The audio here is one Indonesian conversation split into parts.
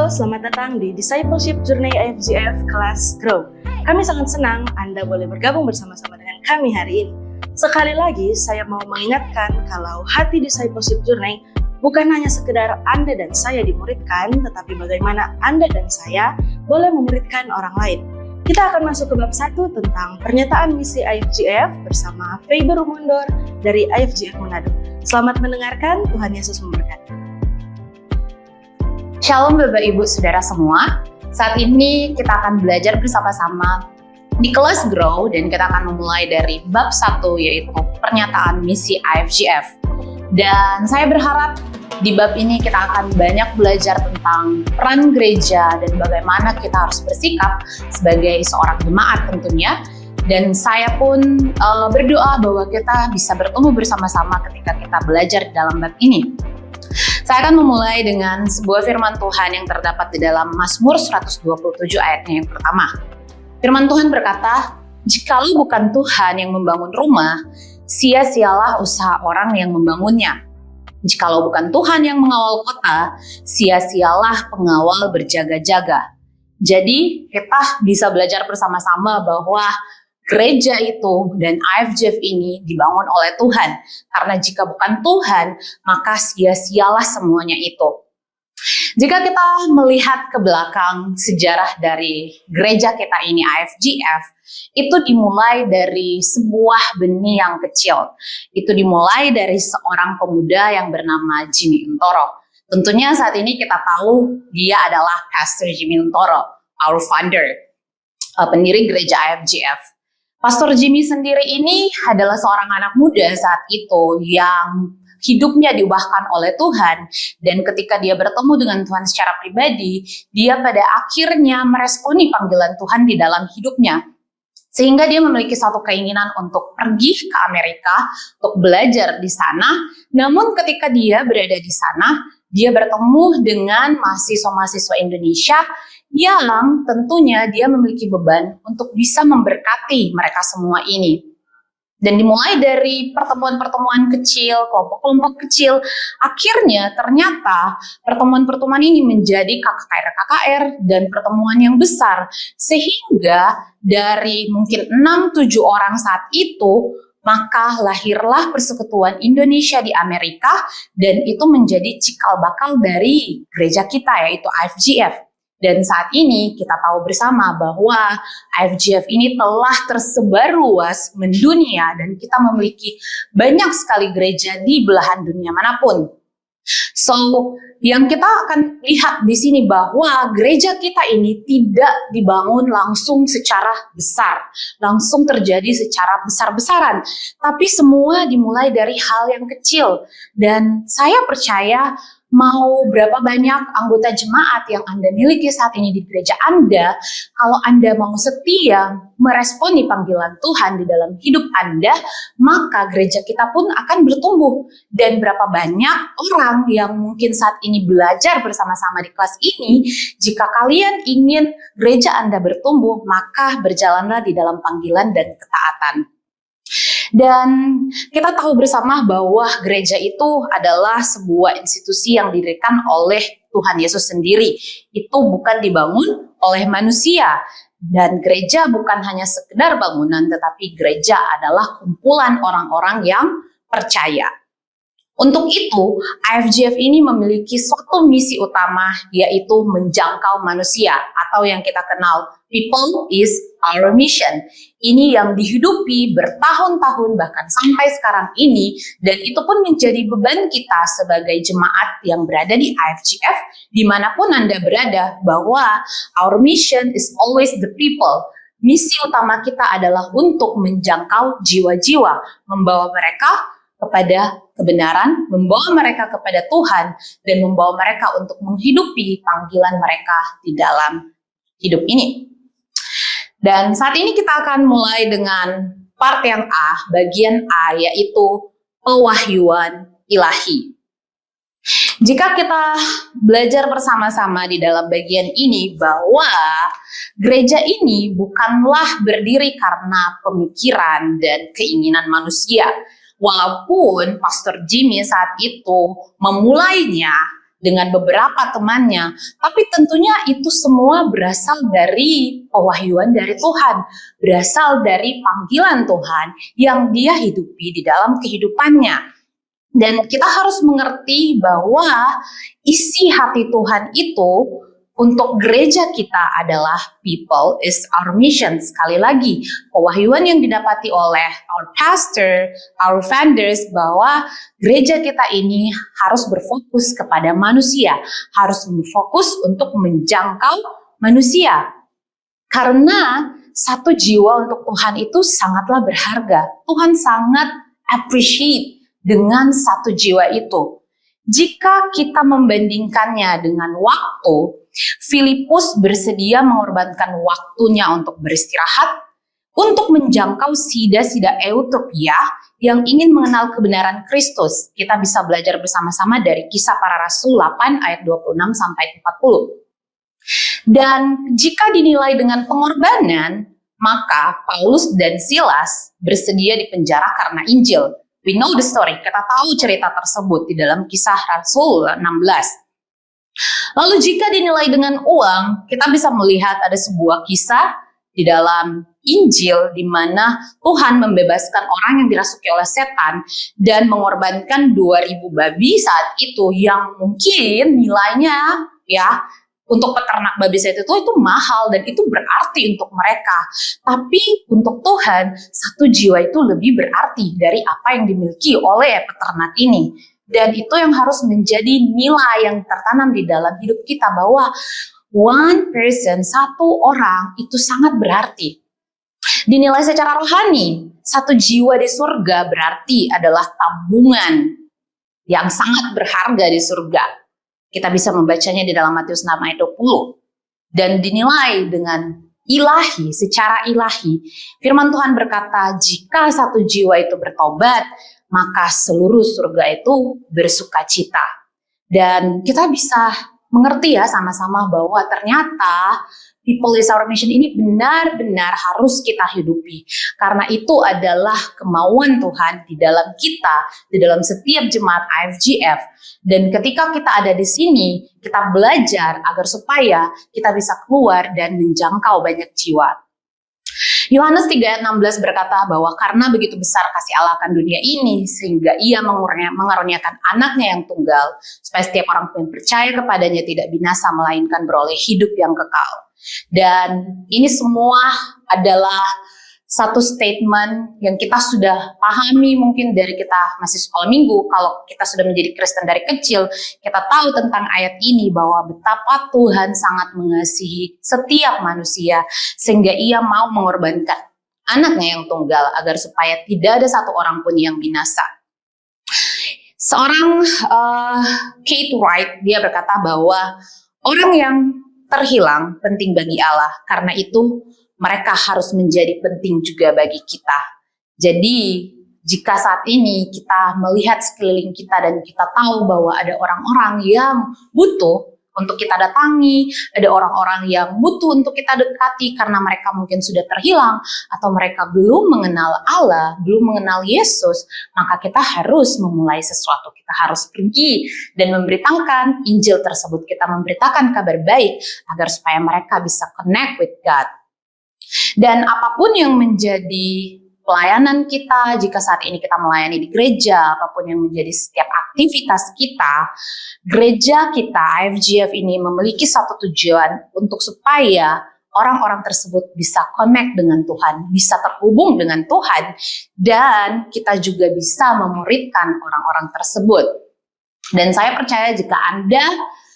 Halo, selamat datang di Discipleship Journey IFGF kelas Grow. Kami sangat senang Anda boleh bergabung bersama-sama dengan kami hari ini. Sekali lagi, saya mau mengingatkan kalau hati Discipleship Journey bukan hanya sekedar Anda dan saya dimuridkan, tetapi bagaimana Anda dan saya boleh memuridkan orang lain. Kita akan masuk ke bab 1 tentang pernyataan misi IFGF bersama Faber Umondor dari IFGF Manado. Selamat mendengarkan, Tuhan Yesus memberkati. Shalom Bapak Ibu Saudara semua. Saat ini kita akan belajar bersama-sama di kelas Grow dan kita akan memulai dari bab 1 yaitu pernyataan misi IFGF. Dan saya berharap di bab ini kita akan banyak belajar tentang peran gereja dan bagaimana kita harus bersikap sebagai seorang jemaat tentunya. Dan saya pun berdoa bahwa kita bisa bertemu bersama-sama ketika kita belajar dalam bab ini. Saya akan memulai dengan sebuah firman Tuhan yang terdapat di dalam Mazmur 127 ayatnya yang pertama. Firman Tuhan berkata, "Jikalau bukan Tuhan yang membangun rumah, sia-sialah usaha orang yang membangunnya. Jikalau bukan Tuhan yang mengawal kota, sia-sialah pengawal berjaga-jaga." Jadi kita bisa belajar bersama-sama bahwa gereja itu dan IFGF ini dibangun oleh Tuhan. Karena jika bukan Tuhan, maka sia-sialah semuanya itu. Jika kita melihat ke belakang sejarah dari gereja kita ini IFGF, itu dimulai dari sebuah benih yang kecil. Itu dimulai dari seorang pemuda yang bernama Jimmy Untoro. Tentunya saat ini kita tahu dia adalah Pastor Jimmy Untoro, our founder, pendiri gereja IFGF. Pastor Jimmy sendiri ini adalah seorang anak muda saat itu yang hidupnya diubahkan oleh Tuhan, dan ketika dia bertemu dengan Tuhan secara pribadi, dia pada akhirnya meresponi panggilan Tuhan di dalam hidupnya. Sehingga dia memiliki satu keinginan untuk pergi ke Amerika, untuk belajar di sana. Namun ketika dia berada di sana, dia bertemu dengan mahasiswa-mahasiswa Indonesia yang tentunya dia memiliki beban untuk bisa memberkati mereka semua ini. Dan dimulai dari pertemuan-pertemuan kecil, kelompok-kelompok kecil, akhirnya ternyata pertemuan-pertemuan ini menjadi KKR dan pertemuan yang besar. Sehingga dari mungkin 6-7 orang saat itu, maka lahirlah Persekutuan Indonesia di Amerika, dan itu menjadi cikal bakal dari gereja kita yaitu IFGF. Dan saat ini kita tahu bersama bahwa IFGF ini telah tersebar luas mendunia dan kita memiliki banyak sekali gereja di belahan dunia manapun. So, yang kita akan lihat di sini bahwa gereja kita ini tidak dibangun langsung secara besar, langsung terjadi secara besar-besaran, tapi semua dimulai dari hal yang kecil. Dan saya percaya mau berapa banyak anggota jemaat yang Anda miliki saat ini di gereja Anda, kalau Anda mau setia meresponi panggilan Tuhan di dalam hidup Anda, maka gereja kita pun akan bertumbuh. Dan berapa banyak orang yang mungkin saat ini belajar bersama-sama di kelas ini, jika kalian ingin gereja Anda bertumbuh, maka berjalanlah di dalam panggilan dan ketaatan. Dan kita tahu bersama bahwa gereja itu adalah sebuah institusi yang didirikan oleh Tuhan Yesus sendiri. Itu bukan dibangun oleh manusia. Dan gereja bukan hanya sekedar bangunan, tetapi gereja adalah kumpulan orang-orang yang percaya. Untuk itu, IFGF ini memiliki suatu misi utama, yaitu menjangkau manusia, atau yang kita kenal, people is our mission. Ini yang dihidupi bertahun-tahun, bahkan sampai sekarang ini, dan itu pun menjadi beban kita sebagai jemaat yang berada di IFGF, dimanapun Anda berada, bahwa our mission is always the people. Misi utama kita adalah untuk menjangkau jiwa-jiwa, membawa mereka kepada kebenaran, membawa mereka kepada Tuhan, dan membawa mereka untuk menghidupi panggilan mereka di dalam hidup ini. Dan saat ini kita akan mulai dengan part yang A, bagian A, yaitu pewahyuan ilahi. Jika kita belajar bersama-sama di dalam bagian ini bahwa gereja ini bukanlah berdiri karena pemikiran dan keinginan manusia. Walaupun Pastor Jimmy saat itu memulainya dengan beberapa temannya, tapi tentunya itu semua berasal dari pewahyuan dari Tuhan, berasal dari panggilan Tuhan yang dia hidupi di dalam kehidupannya. Dan kita harus mengerti bahwa isi hati Tuhan itu untuk gereja kita adalah people is our mission. Sekali lagi, pewahyuan yang didapati oleh our pastor, our founders, bahwa gereja kita ini harus berfokus kepada manusia, harus berfokus untuk menjangkau manusia. Karena satu jiwa untuk Tuhan itu sangatlah berharga. Tuhan sangat appreciate dengan satu jiwa itu. Jika kita membandingkannya dengan waktu, Filipus bersedia mengorbankan waktunya untuk beristirahat, untuk menjangkau sida-sida Eutopia yang ingin mengenal kebenaran Kristus. Kita bisa belajar bersama-sama dari Kisah Para Rasul 8 ayat 26 sampai 40. Dan jika dinilai dengan pengorbanan, maka Paulus dan Silas bersedia dipenjara karena Injil. We know the story, kita tahu cerita tersebut di dalam Kisah Rasul 16. Lalu jika dinilai dengan uang, kita bisa melihat ada sebuah kisah di dalam Injil di mana Tuhan membebaskan orang yang dirasuki oleh setan dan mengorbankan 2000 babi saat itu yang mungkin nilainya ya untuk peternak babi saat itu mahal dan itu berarti untuk mereka. Tapi untuk Tuhan, satu jiwa itu lebih berarti dari apa yang dimiliki oleh peternak ini. Dan itu yang harus menjadi nilai yang tertanam di dalam hidup kita, bahwa one person, satu orang itu sangat berarti. Dinilai secara rohani, satu jiwa di surga berarti adalah tabungan yang sangat berharga di surga. Kita bisa membacanya di dalam Matius 6 ayat 20. Dan dinilai dengan ilahi, secara ilahi. Firman Tuhan berkata, jika satu jiwa itu bertobat, maka seluruh surga itu bersuka cita. Dan kita bisa mengerti ya sama-sama bahwa ternyata people is our mission ini benar-benar harus kita hidupi. Karena itu adalah kemauan Tuhan di dalam kita, di dalam setiap jemaat IFGF. Dan ketika kita ada di sini, kita belajar agar supaya kita bisa keluar dan menjangkau banyak jiwa. Yohanes 3 ayat 16 berkata bahwa karena begitu besar kasih Allah akan dunia ini, sehingga ia mengaruniakan anaknya yang tunggal, supaya setiap orang yang percaya kepadanya tidak binasa, melainkan beroleh hidup yang kekal. Dan ini semua adalah satu statement yang kita sudah pahami mungkin dari kita masih sekolah minggu. Kalau kita sudah menjadi Kristen dari kecil, kita tahu tentang ayat ini bahwa betapa Tuhan sangat mengasihi setiap manusia sehingga ia mau mengorbankan anaknya yang tunggal agar supaya tidak ada satu orang pun yang binasa. Seorang Kate Wright, dia berkata bahwa orang yang terhilang penting bagi Allah, karena itu mereka harus menjadi penting juga bagi kita. Jadi, jika saat ini kita melihat sekeliling kita dan kita tahu bahwa ada orang-orang yang butuh untuk kita datangi, ada orang-orang yang butuh untuk kita dekati karena mereka mungkin sudah terhilang atau mereka belum mengenal Allah, belum mengenal Yesus, maka kita harus memulai sesuatu. Kita harus pergi dan memberitakan Injil tersebut. Kita memberitakan kabar baik agar supaya mereka bisa connect with God. Dan apapun yang menjadi pelayanan kita, jika saat ini kita melayani di gereja, apapun yang menjadi setiap aktivitas kita, gereja kita, IFGF ini memiliki satu tujuan untuk supaya orang-orang tersebut bisa connect dengan Tuhan, bisa terhubung dengan Tuhan, dan kita juga bisa memuridkan orang-orang tersebut. Dan saya percaya jika Anda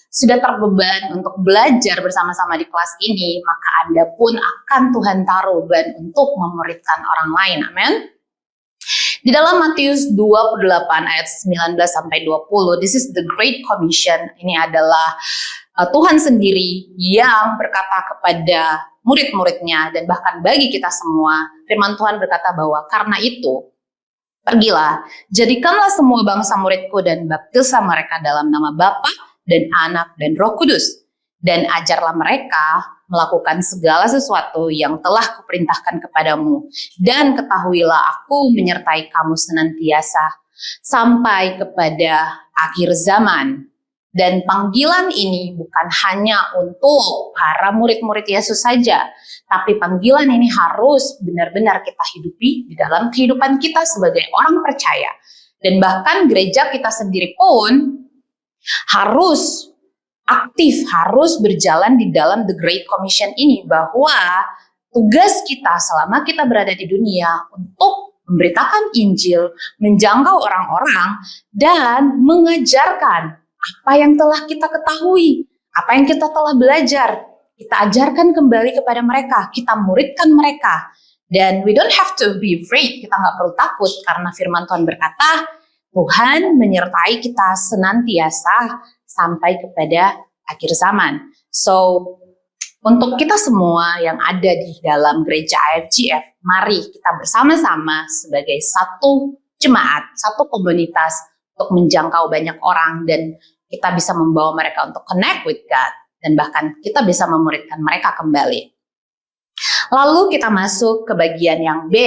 sudah terbeban untuk belajar bersama-sama di kelas ini, maka Anda pun akan Tuhan taruh beban untuk memuridkan orang lain. Amin. Di dalam Matius 28 ayat 19 sampai 20, this is the Great Commission. Ini adalah Tuhan sendiri yang berkata kepada murid-muridnya dan bahkan bagi kita semua. Firman Tuhan berkata bahwa karena itu, pergilah, jadikanlah semua bangsa muridku dan baptislah mereka dalam nama Bapa dan Anak dan Roh Kudus, dan ajarlah mereka melakukan segala sesuatu yang telah kuperintahkan kepadamu, dan ketahuilah aku menyertai kamu senantiasa sampai kepada akhir zaman. Dan panggilan ini bukan hanya untuk para murid-murid Yesus saja, tapi panggilan ini harus benar-benar kita hidupi di dalam kehidupan kita sebagai orang percaya. Dan bahkan gereja kita sendiri pun harus aktif, harus berjalan di dalam The Great Commission ini, bahwa tugas kita selama kita berada di dunia untuk memberitakan Injil, menjangkau orang-orang, dan mengajarkan apa yang telah kita ketahui, apa yang kita telah belajar. Kita ajarkan kembali kepada mereka, kita muridkan mereka. Dan we don't have to be afraid, kita nggak perlu takut, karena firman Tuhan berkata, Tuhan menyertai kita senantiasa sampai kepada akhir zaman. So, untuk kita semua yang ada di dalam gereja IFGF, mari kita bersama-sama sebagai satu jemaat, satu komunitas untuk menjangkau banyak orang, dan kita bisa membawa mereka untuk connect with God, dan bahkan kita bisa memuridkan mereka kembali. Lalu kita masuk ke bagian yang B,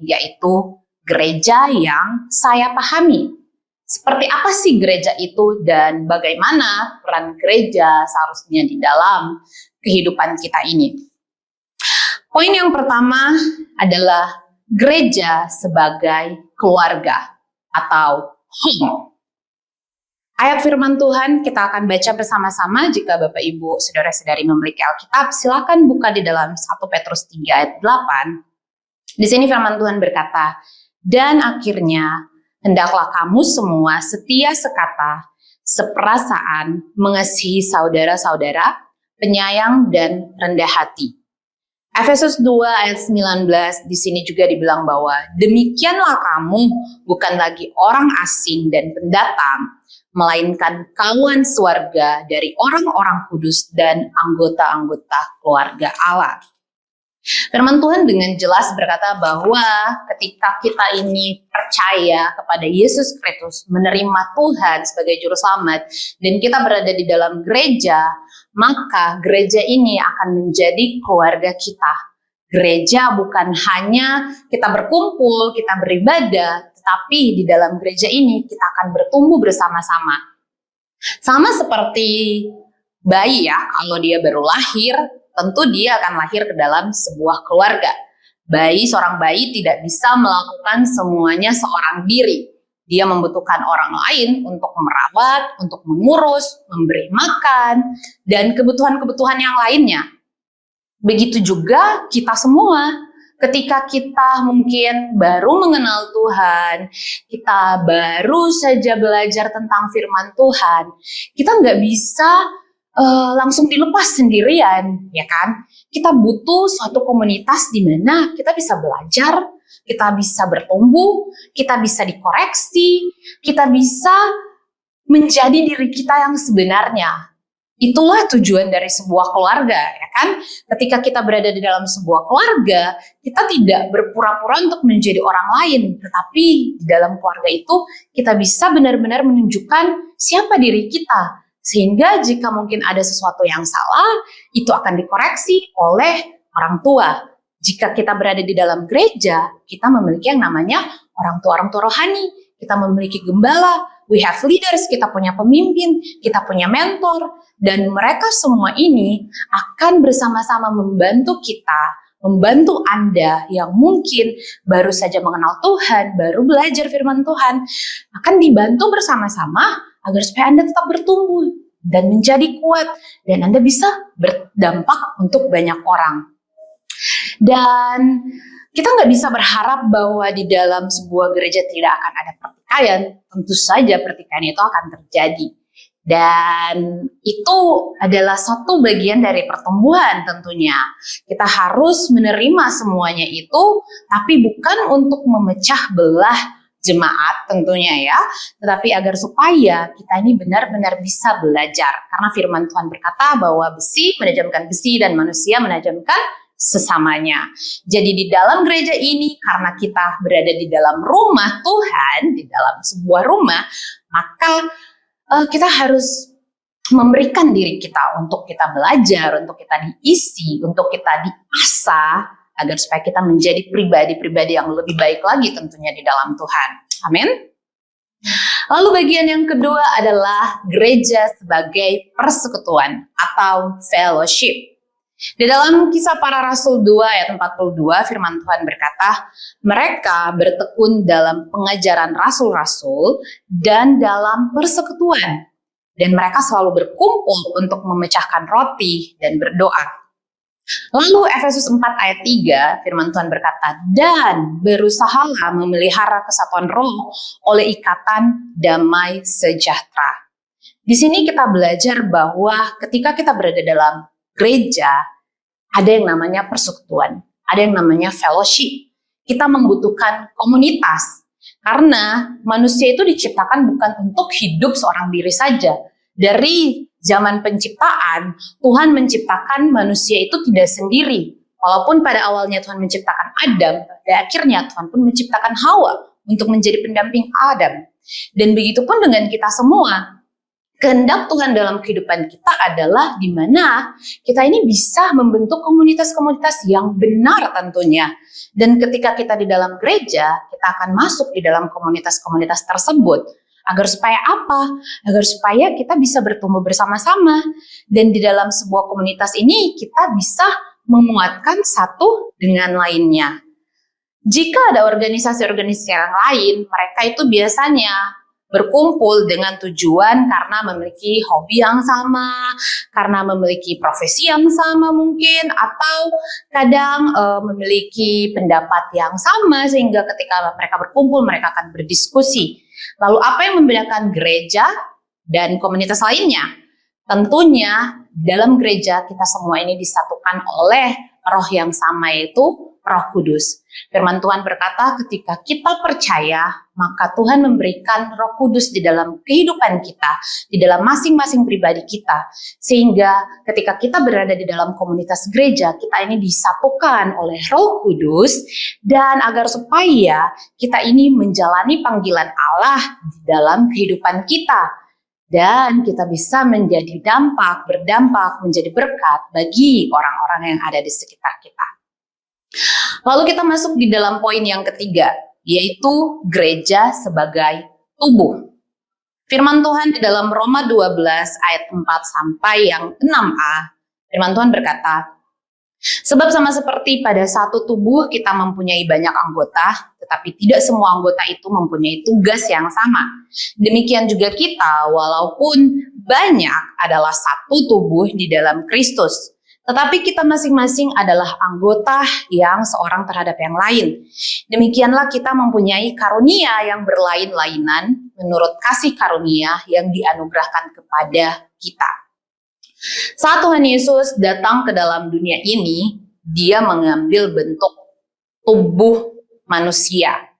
yaitu gereja yang saya pahami. Seperti apa sih gereja itu, dan bagaimana peran gereja seharusnya di dalam kehidupan kita ini. Poin yang pertama adalah gereja sebagai keluarga atau home. Ayat firman Tuhan kita akan baca bersama-sama. Jika Bapak Ibu Saudara-saudari memiliki Alkitab, silakan buka di dalam 1 Petrus 3 ayat 8. Di sini firman Tuhan berkata, "Dan akhirnya hendaklah kamu semua setia sekata, seperasaan, mengasihi saudara-saudara, penyayang dan rendah hati." Efesus 2 ayat 19 di sini juga dibilang bahwa demikianlah kamu bukan lagi orang asing dan pendatang, melainkan kawan sewarga dari orang-orang kudus dan anggota-anggota keluarga Allah. Firman Tuhan dengan jelas berkata bahwa ketika kita ini percaya kepada Yesus Kristus, menerima Tuhan sebagai juru selamat, dan kita berada di dalam gereja, maka gereja ini akan menjadi keluarga kita. Gereja bukan hanya kita berkumpul, kita beribadah, tetapi di dalam gereja ini kita akan bertumbuh bersama-sama. Sama seperti bayi ya, kalau dia baru lahir, tentu dia akan lahir ke dalam sebuah keluarga. Seorang bayi tidak bisa melakukan semuanya seorang diri. Dia membutuhkan orang lain untuk merawat, untuk mengurus, memberi makan, dan kebutuhan-kebutuhan yang lainnya. Begitu juga kita semua. Ketika kita mungkin baru mengenal Tuhan, kita baru saja belajar tentang firman Tuhan, kita nggak bisa langsung dilepas sendirian, ya kan? Kita butuh suatu komunitas di mana kita bisa belajar, kita bisa bertumbuh, kita bisa dikoreksi, kita bisa menjadi diri kita yang sebenarnya. Itulah tujuan dari sebuah keluarga, ya kan? Ketika kita berada di dalam sebuah keluarga, kita tidak berpura-pura untuk menjadi orang lain, tetapi di dalam keluarga itu kita bisa benar-benar menunjukkan siapa diri kita. Sehingga jika mungkin ada sesuatu yang salah, itu akan dikoreksi oleh orang tua. Jika kita berada di dalam gereja, kita memiliki yang namanya orang tua rohani. Kita memiliki gembala, we have leaders, kita punya pemimpin, kita punya mentor, dan mereka semua ini akan bersama-sama membantu kita, membantu Anda yang mungkin baru saja mengenal Tuhan, baru belajar firman Tuhan, akan dibantu bersama-sama agar supaya Anda tetap bertumbuh dan menjadi kuat, dan Anda bisa berdampak untuk banyak orang. Dan kita nggak bisa berharap bahwa di dalam sebuah gereja tidak akan ada pertikaian. Tentu saja pertikaian itu akan terjadi. Dan itu adalah satu bagian dari pertumbuhan tentunya. Kita harus menerima semuanya itu, tapi bukan untuk memecah belah jemaat tentunya ya, tetapi agar supaya kita ini benar-benar bisa belajar. Karena firman Tuhan berkata bahwa besi menajamkan besi dan manusia menajamkan sesamanya. Jadi di dalam gereja ini, karena kita berada di dalam rumah Tuhan, di dalam sebuah rumah, maka kita harus memberikan diri kita untuk kita belajar, untuk kita diisi, untuk kita diasah, agar supaya kita menjadi pribadi-pribadi yang lebih baik lagi tentunya di dalam Tuhan. Amin. Lalu bagian yang kedua adalah gereja sebagai persekutuan atau fellowship. Di dalam Kisah Para Rasul 2 ayat 42, firman Tuhan berkata, mereka bertekun dalam pengajaran rasul-rasul dan dalam persekutuan. Dan mereka selalu berkumpul untuk memecahkan roti dan berdoa. Lalu Efesus 4 ayat 3, firman Tuhan berkata, dan berusahalah memelihara kesatuan roh oleh ikatan damai sejahtera. Di sini kita belajar bahwa ketika kita berada dalam gereja, ada yang namanya persekutuan, ada yang namanya fellowship. Kita membutuhkan komunitas, karena manusia itu diciptakan bukan untuk hidup seorang diri saja. Dari zaman penciptaan, Tuhan menciptakan manusia itu tidak sendiri. Walaupun pada awalnya Tuhan menciptakan Adam, pada akhirnya Tuhan pun menciptakan Hawa untuk menjadi pendamping Adam. Dan begitu pun dengan kita semua. Kehendak Tuhan dalam kehidupan kita adalah di mana kita ini bisa membentuk komunitas-komunitas yang benar tentunya. Dan ketika kita di dalam gereja, kita akan masuk di dalam komunitas-komunitas tersebut. Agar supaya apa? Agar supaya kita bisa bertumbuh bersama-sama. Dan di dalam sebuah komunitas ini kita bisa menguatkan satu dengan lainnya. Jika ada organisasi-organisasi yang lain, mereka itu biasanya berkumpul dengan tujuan karena memiliki hobi yang sama, karena memiliki profesi yang sama mungkin, atau kadang memiliki pendapat yang sama sehingga ketika mereka berkumpul mereka akan berdiskusi. Lalu apa yang membedakan gereja dan komunitas lainnya? Tentunya dalam gereja kita semua ini disatukan oleh roh yang sama, yaitu Roh Kudus. Firman Tuhan berkata ketika kita percaya, maka Tuhan memberikan Roh Kudus di dalam kehidupan kita, di dalam masing-masing pribadi kita. Sehingga ketika kita berada di dalam komunitas gereja, kita ini disatukan oleh Roh Kudus, dan agar supaya kita ini menjalani panggilan Allah di dalam kehidupan kita. Dan kita bisa menjadi berdampak, menjadi berkat bagi orang-orang yang ada di sekitar kita. Lalu kita masuk di dalam poin yang ketiga, yaitu gereja sebagai tubuh. Firman Tuhan di dalam Roma 12 ayat 4 sampai yang 6a, firman Tuhan berkata, sebab sama seperti pada satu tubuh kita mempunyai banyak anggota, tetapi tidak semua anggota itu mempunyai tugas yang sama. Demikian juga kita, walaupun banyak adalah satu tubuh di dalam Kristus. Tetapi kita masing-masing adalah anggota yang seorang terhadap yang lain. Demikianlah kita mempunyai karunia yang berlain-lainan menurut kasih karunia yang dianugerahkan kepada kita. Saat Tuhan Yesus datang ke dalam dunia ini, dia mengambil bentuk tubuh manusia.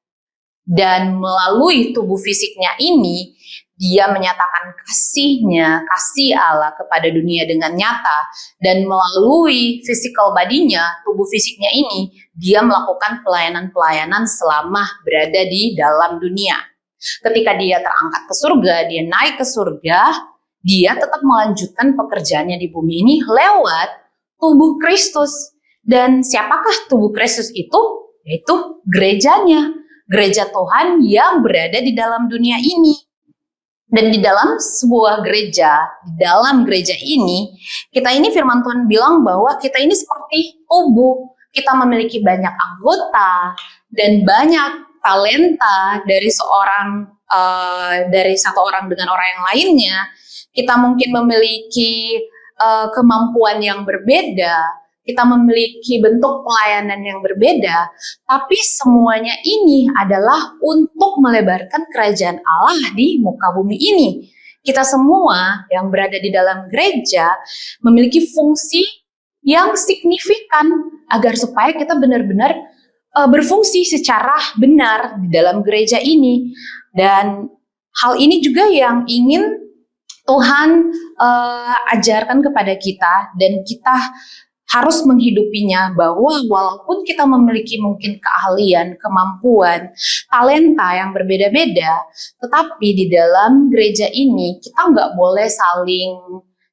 Dan melalui tubuh fisiknya ini, dia menyatakan kasihnya, kasih Allah kepada dunia dengan nyata. Dan melalui physical body-nya, tubuh fisiknya ini, dia melakukan pelayanan-pelayanan selama berada di dalam dunia. Ketika dia terangkat ke surga, dia naik ke surga, dia tetap melanjutkan pekerjaannya di bumi ini lewat tubuh Kristus. Dan siapakah tubuh Kristus itu? Yaitu gerejanya. Gereja Tuhan yang berada di dalam dunia ini. Dan di dalam sebuah gereja, di dalam gereja ini, kita ini firman Tuhan bilang bahwa kita ini seperti tubuh. Kita memiliki banyak anggota dan banyak talenta dari satu orang dengan orang yang lainnya. Kita mungkin memiliki kemampuan yang berbeda. Kita memiliki bentuk pelayanan yang berbeda, tapi semuanya ini adalah untuk melebarkan kerajaan Allah di muka bumi ini. Kita semua yang berada di dalam gereja memiliki fungsi yang signifikan agar supaya kita benar-benar berfungsi secara benar di dalam gereja ini. Dan hal ini juga yang ingin Tuhan ajarkan kepada kita, dan kita harus menghidupinya, bahwa walaupun kita memiliki mungkin keahlian, kemampuan, talenta yang berbeda-beda, tetapi di dalam gereja ini kita nggak boleh saling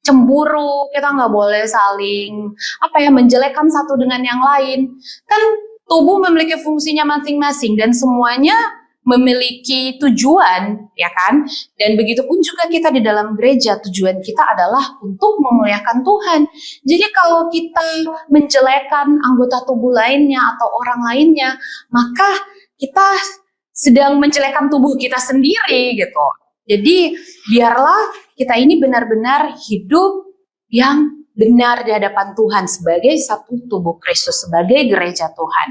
cemburu, kita nggak boleh saling menjelekkan satu dengan yang lain. Kan tubuh memiliki fungsinya masing-masing dan semuanya memiliki tujuan, ya kan? Dan begitu pun juga kita di dalam gereja, tujuan kita adalah untuk memuliakan Tuhan. Jadi kalau kita menjelekan anggota tubuh lainnya atau orang lainnya, maka kita sedang menjelekan tubuh kita sendiri gitu. Jadi biarlah kita ini benar-benar hidup yang benar di hadapan Tuhan sebagai satu tubuh Kristus, sebagai gereja Tuhan.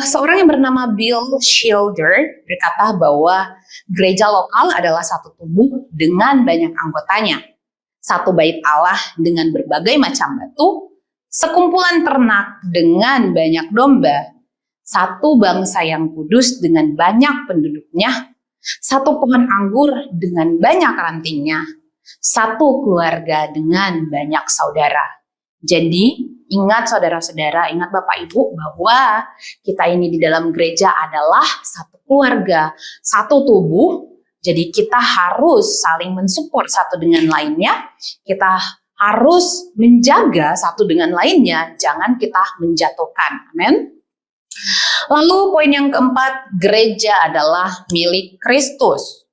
Seorang yang bernama Bill Schilder berkata bahwa gereja lokal adalah satu tubuh dengan banyak anggotanya, satu bait Allah dengan berbagai macam batu, sekumpulan ternak dengan banyak domba, satu bangsa yang kudus dengan banyak penduduknya, satu pohon anggur dengan banyak rantingnya, satu keluarga dengan banyak saudara. Jadi, ingat saudara-saudara, ingat Bapak Ibu bahwa kita ini di dalam gereja adalah satu keluarga, satu tubuh. Jadi kita harus saling mensupport satu dengan lainnya. Kita harus menjaga satu dengan lainnya, jangan kita menjatuhkan. Amin. Lalu poin yang keempat, gereja adalah milik Kristus.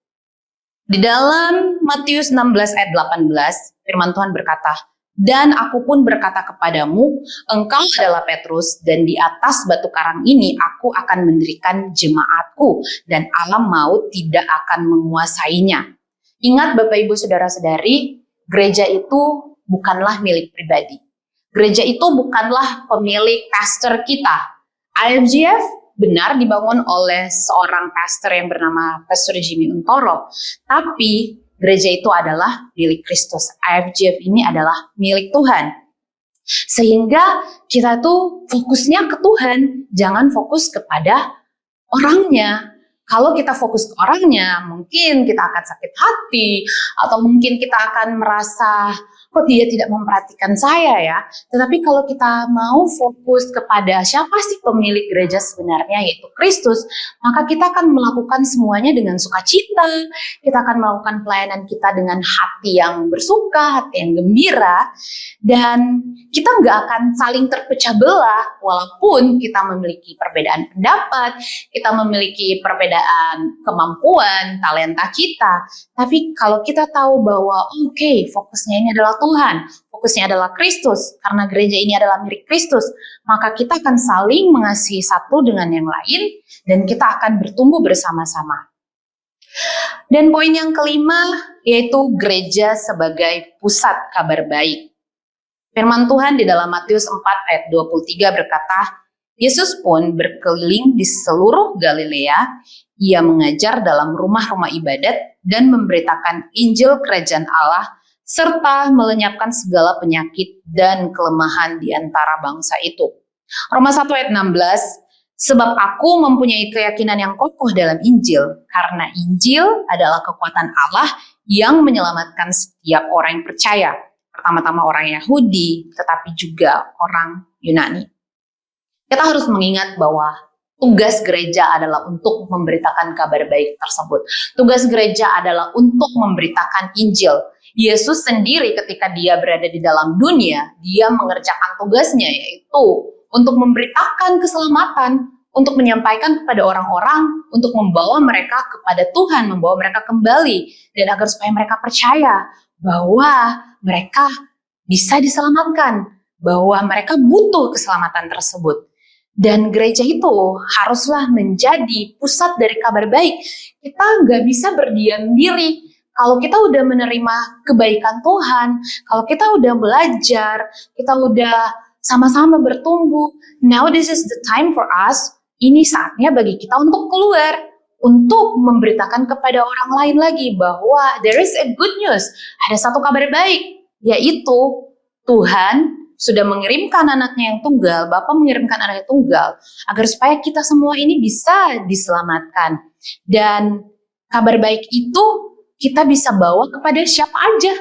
Di dalam Matius 16 ayat 18, firman Tuhan berkata, "Dan aku pun berkata kepadamu, engkau adalah Petrus, dan di atas batu karang ini aku akan mendirikan jemaatku, dan alam maut tidak akan menguasainya." Ingat Bapak Ibu Saudara-saudari, gereja itu bukanlah milik pribadi. Gereja itu bukanlah pemilik pastor kita. IFGF benar dibangun oleh seorang pastor yang bernama Pastor Jimmy Untoro, tapi gereja itu adalah milik Kristus. IFGF ini adalah milik Tuhan. Sehingga kita tuh fokusnya ke Tuhan, jangan fokus kepada orangnya. Kalau kita fokus ke orangnya, mungkin kita akan sakit hati, atau mungkin kita akan merasa, kok dia tidak memperhatikan saya ya. Tetapi kalau kita mau fokus kepada siapa sih pemilik gereja sebenarnya, yaitu Kristus, maka kita akan melakukan semuanya dengan sukacita. Kita akan melakukan pelayanan kita dengan hati yang bersuka, hati yang gembira, dan kita nggak akan saling terpecah belah walaupun kita memiliki perbedaan pendapat, kita memiliki perbedaan kemampuan, talenta kita. Tapi kalau kita tahu bahwa oke, fokusnya ini adalah Tuhan, fokusnya adalah Kristus, karena gereja ini adalah milik Kristus, maka kita akan saling mengasihi satu dengan yang lain, dan kita akan bertumbuh bersama-sama. Dan poin yang kelima, yaitu gereja sebagai pusat kabar baik. Firman Tuhan di dalam Matius 4 ayat 23 berkata, Yesus pun berkeliling di seluruh Galilea, ia mengajar dalam rumah-rumah ibadat dan memberitakan Injil Kerajaan Allah, serta melenyapkan segala penyakit dan kelemahan di antara bangsa itu. Roma 1 ayat 16, sebab aku mempunyai keyakinan yang kokoh dalam Injil, karena Injil adalah kekuatan Allah yang menyelamatkan setiap orang yang percaya, pertama-tama orang Yahudi, tetapi juga orang Yunani. Kita harus mengingat bahwa tugas gereja adalah untuk memberitakan kabar baik tersebut. Tugas gereja adalah untuk memberitakan Injil. Yesus sendiri ketika dia berada di dalam dunia, dia mengerjakan tugasnya, yaitu untuk memberitakan keselamatan, untuk menyampaikan kepada orang-orang, untuk membawa mereka kepada Tuhan, membawa mereka kembali, dan agar supaya mereka percaya bahwa mereka bisa diselamatkan, bahwa mereka butuh keselamatan tersebut. Dan gereja itu haruslah menjadi pusat dari kabar baik. Kita nggak bisa berdiam diri. Kalau kita udah menerima kebaikan Tuhan, kalau kita udah belajar, kita udah sama-sama bertumbuh, now this is the time for us, ini saatnya bagi kita untuk keluar, untuk memberitakan kepada orang lain lagi bahwa there is a good news, ada satu kabar baik, yaitu Tuhan sudah mengirimkan anaknya yang tunggal, Bapa mengirimkan anaknya tunggal, agar supaya kita semua ini bisa diselamatkan. Dan kabar baik itu kita bisa bawa kepada siapa aja.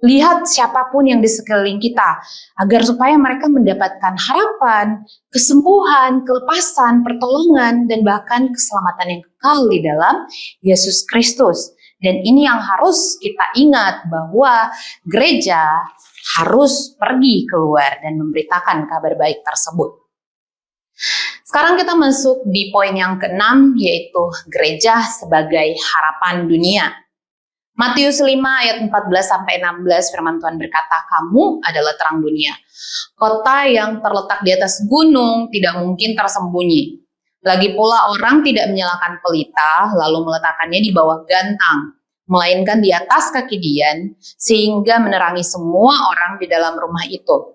Lihat siapapun yang di sekeliling kita, agar supaya mereka mendapatkan harapan, kesembuhan, kelepasan, pertolongan, dan bahkan keselamatan yang kekal di dalam Yesus Kristus. Dan ini yang harus kita ingat, bahwa gereja harus pergi keluar dan memberitakan kabar baik tersebut. Sekarang kita masuk di poin yang keenam, yaitu gereja sebagai harapan dunia. Matius 5 ayat 14-16 firman Tuhan berkata, kamu adalah terang dunia. Kota yang terletak di atas gunung tidak mungkin tersembunyi. Lagi pula orang tidak menyalakan pelita lalu meletakkannya di bawah gantang, melainkan di atas kaki dian, sehingga menerangi semua orang di dalam rumah itu.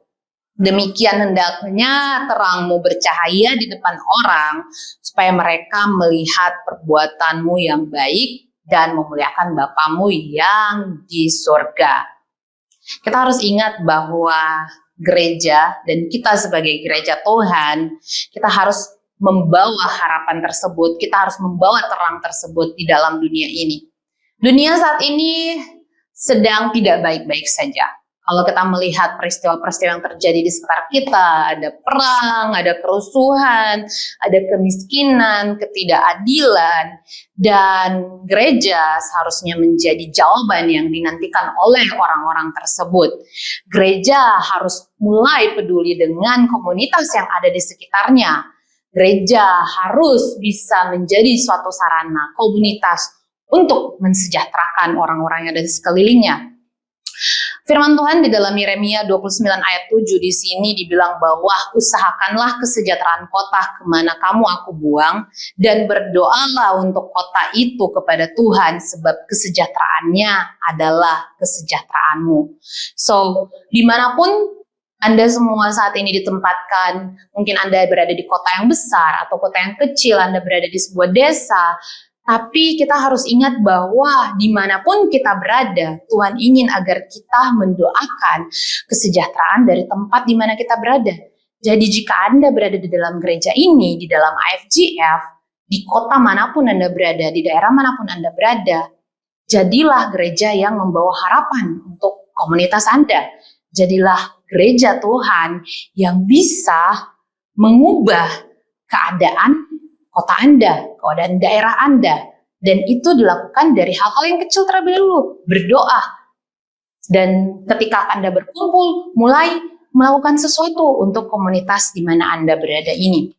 Demikian hendaknya terangmu bercahaya di depan orang, supaya mereka melihat perbuatanmu yang baik dan memuliakan Bapamu yang di surga. Kita harus ingat bahwa gereja dan kita sebagai gereja Tuhan, kita harus membawa harapan tersebut, kita harus membawa terang tersebut di dalam dunia ini. Dunia saat ini sedang tidak baik-baik saja. Kalau kita melihat peristiwa-peristiwa yang terjadi di sekitar kita, ada perang, ada kerusuhan, ada kemiskinan, ketidakadilan, dan gereja seharusnya menjadi jawaban yang dinantikan oleh orang-orang tersebut. Gereja harus mulai peduli dengan komunitas yang ada di sekitarnya. Gereja harus bisa menjadi suatu sarana komunitas untuk mensejahterakan orang-orang yang ada di sekelilingnya. Firman Tuhan di dalam Yeremia 29 ayat 7 di sini dibilang bahwa usahakanlah kesejahteraan kota kemana kamu aku buang, dan berdoalah untuk kota itu kepada Tuhan sebab kesejahteraannya adalah kesejahteraanmu. So, dimanapun Anda semua saat ini ditempatkan, mungkin Anda berada di kota yang besar atau kota yang kecil, Anda berada di sebuah desa, tapi kita harus ingat bahwa dimanapun kita berada, Tuhan ingin agar kita mendoakan kesejahteraan dari tempat di mana kita berada. Jadi jika Anda berada di dalam gereja ini, di dalam IFGF, di kota manapun Anda berada, di daerah manapun Anda berada, jadilah gereja yang membawa harapan untuk komunitas Anda. Jadilah gereja Tuhan yang bisa mengubah keadaan kota Anda, keadaan daerah Anda. Dan itu dilakukan dari hal-hal yang kecil terlebih dahulu, berdoa. Dan ketika Anda berkumpul, mulai melakukan sesuatu untuk komunitas di mana Anda berada ini.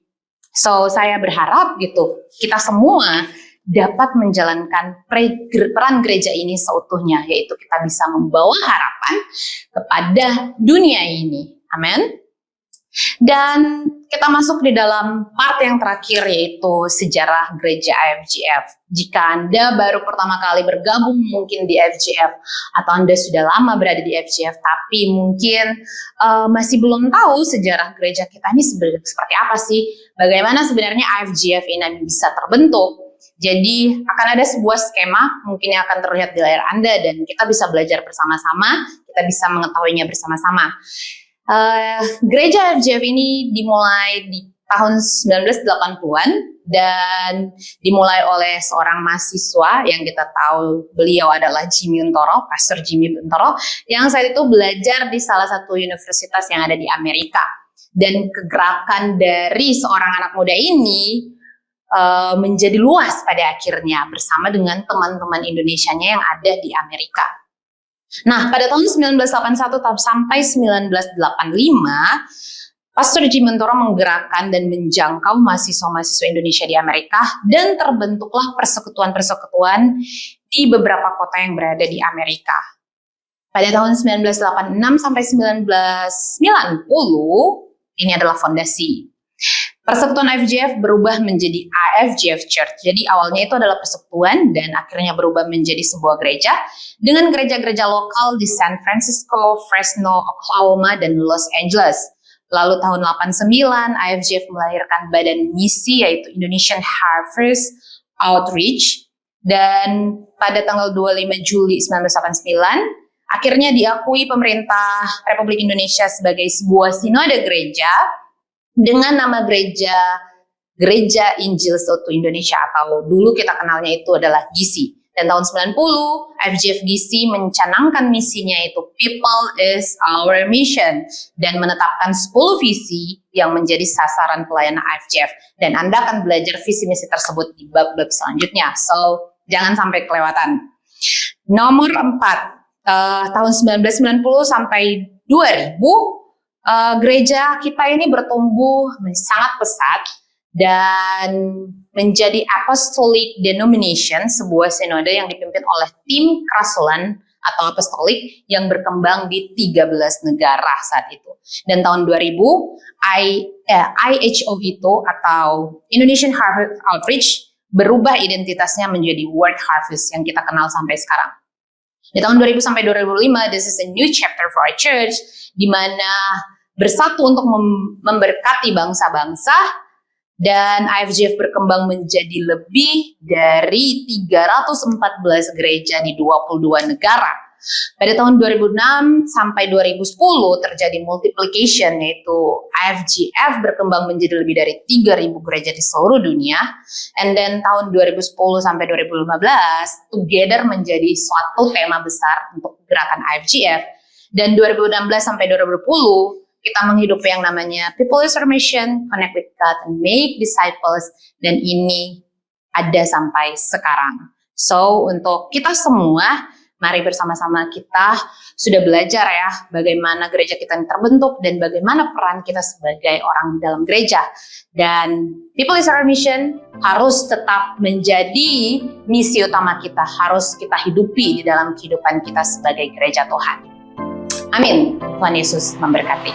So, saya berharap gitu, kita semua dapat menjalankan peran gereja ini seutuhnya, yaitu kita bisa membawa harapan kepada dunia ini. Amin. Dan kita masuk di dalam part yang terakhir, yaitu sejarah gereja IFGF. Jika Anda baru pertama kali bergabung mungkin di IFGF, atau Anda sudah lama berada di IFGF tapi mungkin masih belum tahu sejarah gereja kita ini seperti apa sih, bagaimana sebenarnya IFGF ini bisa terbentuk. Jadi akan ada sebuah skema mungkin yang akan terlihat di layar Anda, dan kita bisa belajar bersama-sama, kita bisa mengetahuinya bersama-sama. Gereja IFGF ini dimulai di tahun 1980-an dan dimulai oleh seorang mahasiswa yang kita tahu beliau adalah Jimmy Untoro, Pastor Jimmy Untoro, yang saat itu belajar di salah satu universitas yang ada di Amerika. Dan kegerakan dari seorang anak muda ini menjadi luas pada akhirnya bersama dengan teman-teman Indonesianya yang ada di Amerika. Nah, pada tahun 1981 sampai 1985, Pastor Jimmy Untoro menggerakkan dan menjangkau mahasiswa-mahasiswa Indonesia di Amerika, dan terbentuklah persekutuan-persekutuan di beberapa kota yang berada di Amerika. Pada tahun 1986 sampai 1990, ini adalah fondasi. Persekutuan IFGF berubah menjadi IFGF Church. Jadi awalnya itu adalah persekutuan dan akhirnya berubah menjadi sebuah gereja dengan gereja-gereja lokal di San Francisco, Fresno, Oklahoma, dan Los Angeles. Lalu tahun 89 IFGF melahirkan badan misi yaitu Indonesian Harvest Outreach, dan pada tanggal 25 Juli 1989 akhirnya diakui pemerintah Republik Indonesia sebagai sebuah sinode gereja dengan nama Gereja Injil Seutuh Indonesia, atau dulu kita kenalnya itu adalah GISI. Dan tahun 90, IFGF GISI mencanangkan misinya yaitu People is Our Mission, dan menetapkan 10 visi yang menjadi sasaran pelayanan IFGF. Dan Anda akan belajar visi misi tersebut di bab-bab selanjutnya, so jangan sampai kelewatan. Nomor 4, tahun 1990 sampai 2000, gereja kita ini bertumbuh sangat pesat, dan menjadi apostolic denomination, sebuah sinode yang dipimpin oleh tim kerasulan atau apostolik yang berkembang di 13 negara saat itu. Dan tahun 2000, IHO itu atau Indonesian Harvest Outreach berubah identitasnya menjadi World Harvest yang kita kenal sampai sekarang. Di tahun 2000 sampai 2005, this is a new chapter for our church, di mana bersatu untuk memberkati bangsa-bangsa, dan IFGF berkembang menjadi lebih dari 314 gereja di 22 negara. Pada tahun 2006 sampai 2010 terjadi multiplication, yaitu IFGF berkembang menjadi lebih dari 3.000 gereja di seluruh dunia. And then tahun 2010 sampai 2015 together menjadi suatu tema besar untuk gerakan IFGF. Dan 2016 sampai 2020 kita menghidupi yang namanya People is our Mission, Connect with God and Make Disciples, dan ini ada sampai sekarang. So untuk kita semua, mari bersama-sama kita sudah belajar ya bagaimana gereja kita yang terbentuk dan bagaimana peran kita sebagai orang di dalam gereja. Dan People is our Mission harus tetap menjadi misi utama kita, harus kita hidupi di dalam kehidupan kita sebagai gereja Tuhan. Amin. Tuhan Yesus memberkati.